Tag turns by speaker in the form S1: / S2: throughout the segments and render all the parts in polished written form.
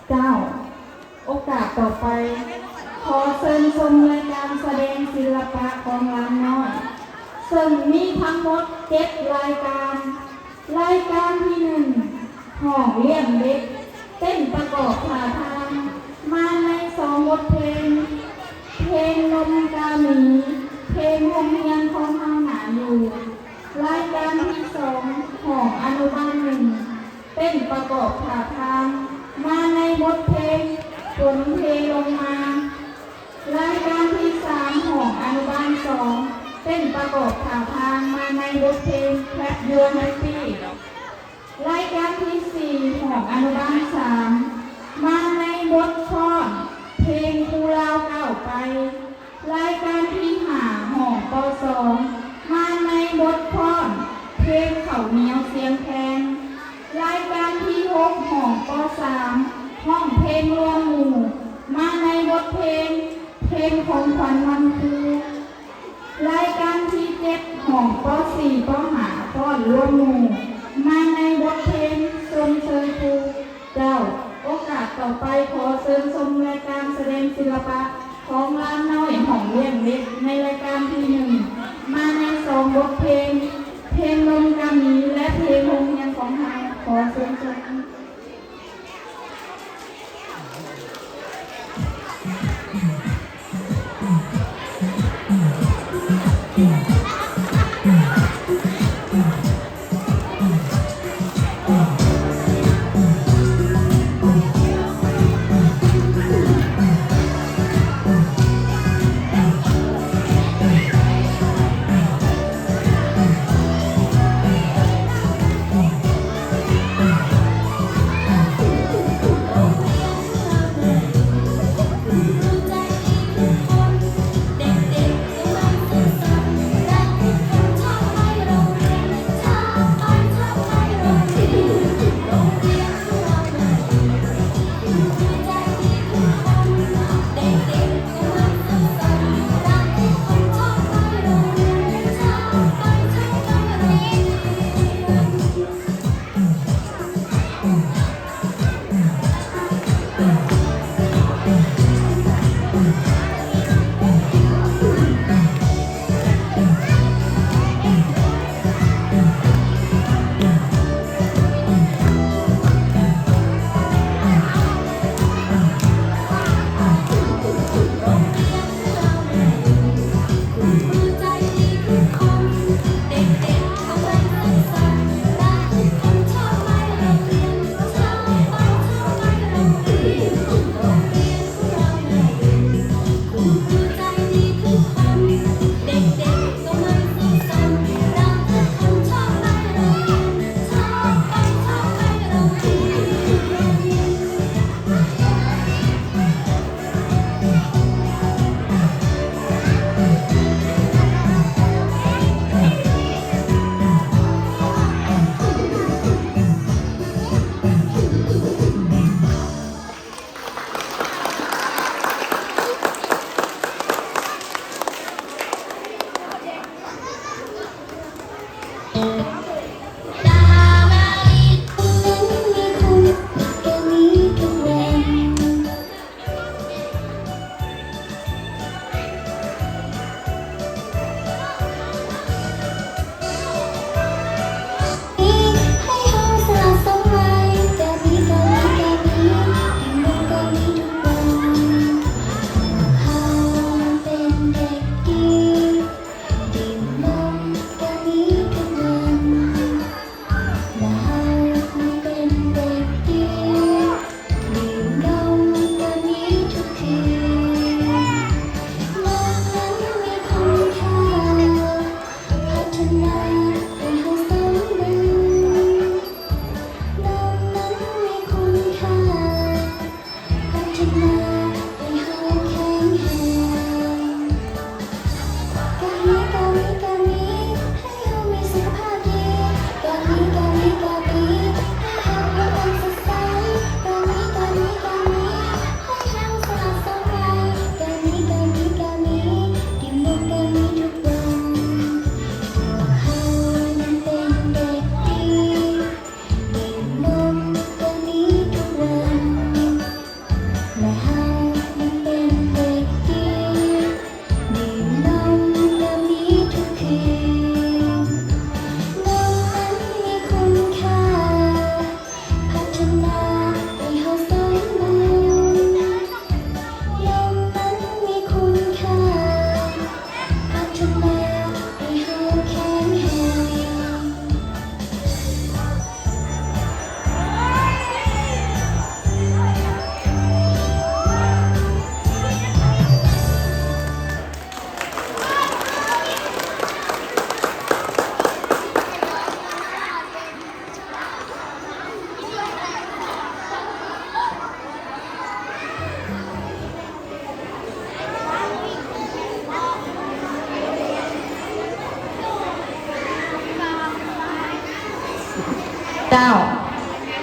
S1: เจ้าโอกาสต่อไปขอเชิญชมรายการแสดงศิลปะของลานน้อยซึ่งมีทั้งหมด7รายการรายการที่1ห้องเลี้ยงเด็กเต้นประกอบท่าทางมาใน2บทเพลงเพลงนมกาหมีเพลงโรงเรียนของเฮาหนาอยู่รายการที่2ห้องอนุบาล1เต้นประกอบท่าทางมาในบทเพลงฝนเทลงมารายการที่3ห้องอนุบาล2เต้นประกอบท่าทางมาในบทเพลงแคปยูแฮปปี้รายการที่4ห้องอนุบาล3มาในบทคอนเพลงครูลาวก้าวไปรายการที่5ห้องป.2มาในบทคอนเพลงข้าวเหนียวเสียงแคนรายการที่6ห้องป.3ห้องเพลงรวมหมู่มาในบทเพลงเพลงของขวัญวันครูรายการที่7ห้องป.4 ป.5ป้อนรวมหมู่มาในบทเพลงชมเชยครูเจ้าโอกาสต่อไปขอเชิญชมรายการแสดงศิลปะของลานน้อยห้องเลี้ยงเด็กในรายการที่1มาใน2บทเพลงเพลงลมกาหมีและเพลงโรงเรียนของเราขอเชิญชม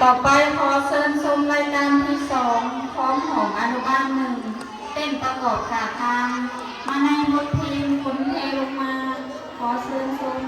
S1: ต่อไปขอเชิญชมรายการที่สองพร้อมของอนุบาลหนึ่งเต้นประกอบท่าทางมาในบทเพลงฝนเทลงมาขอเชิญชม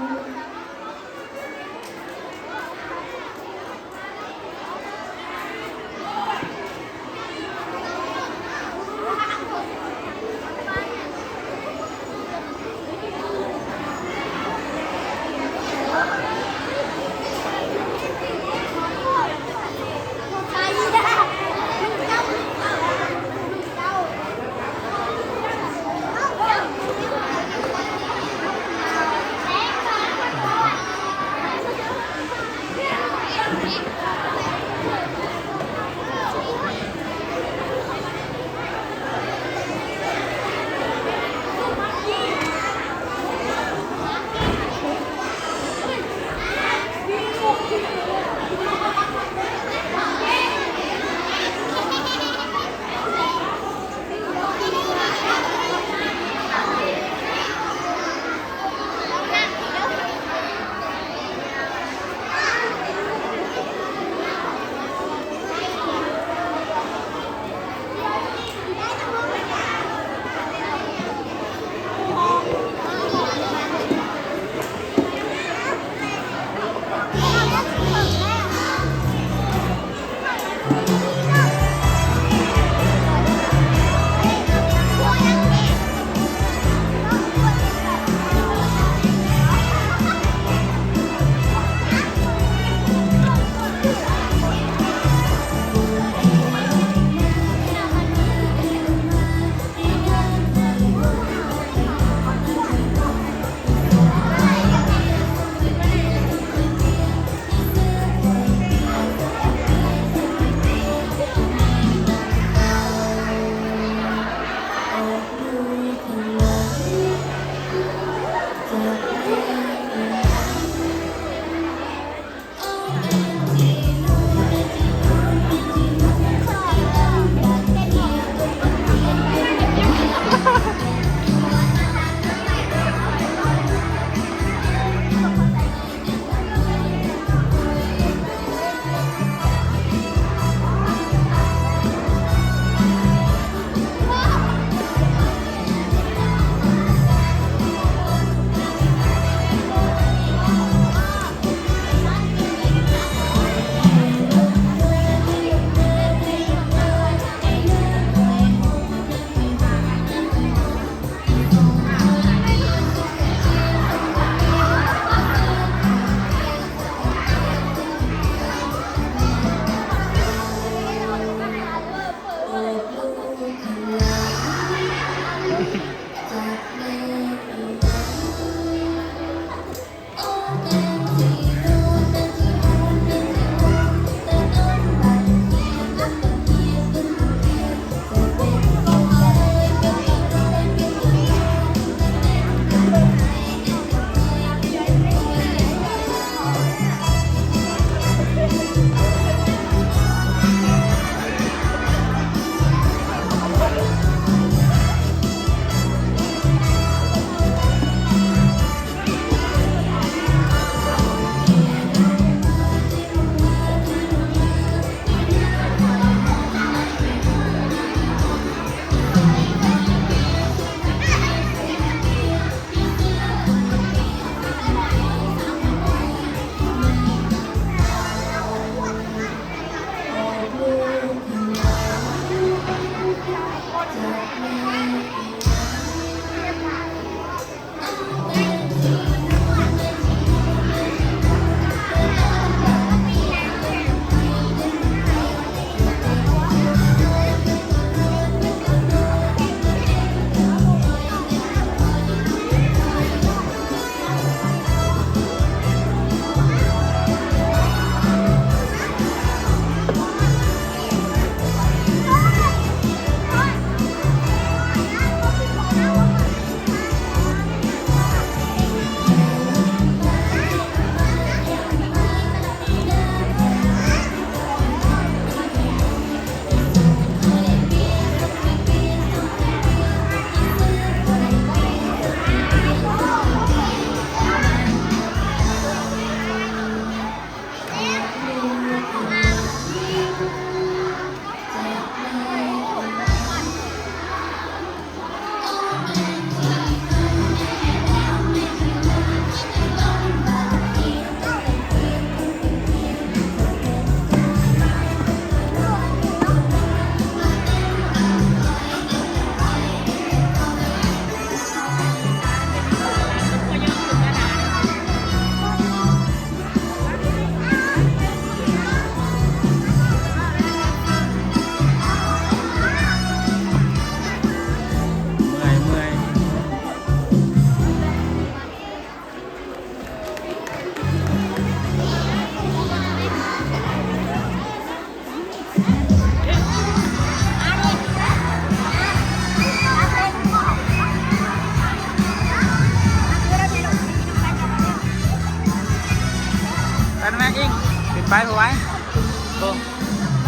S2: โอ้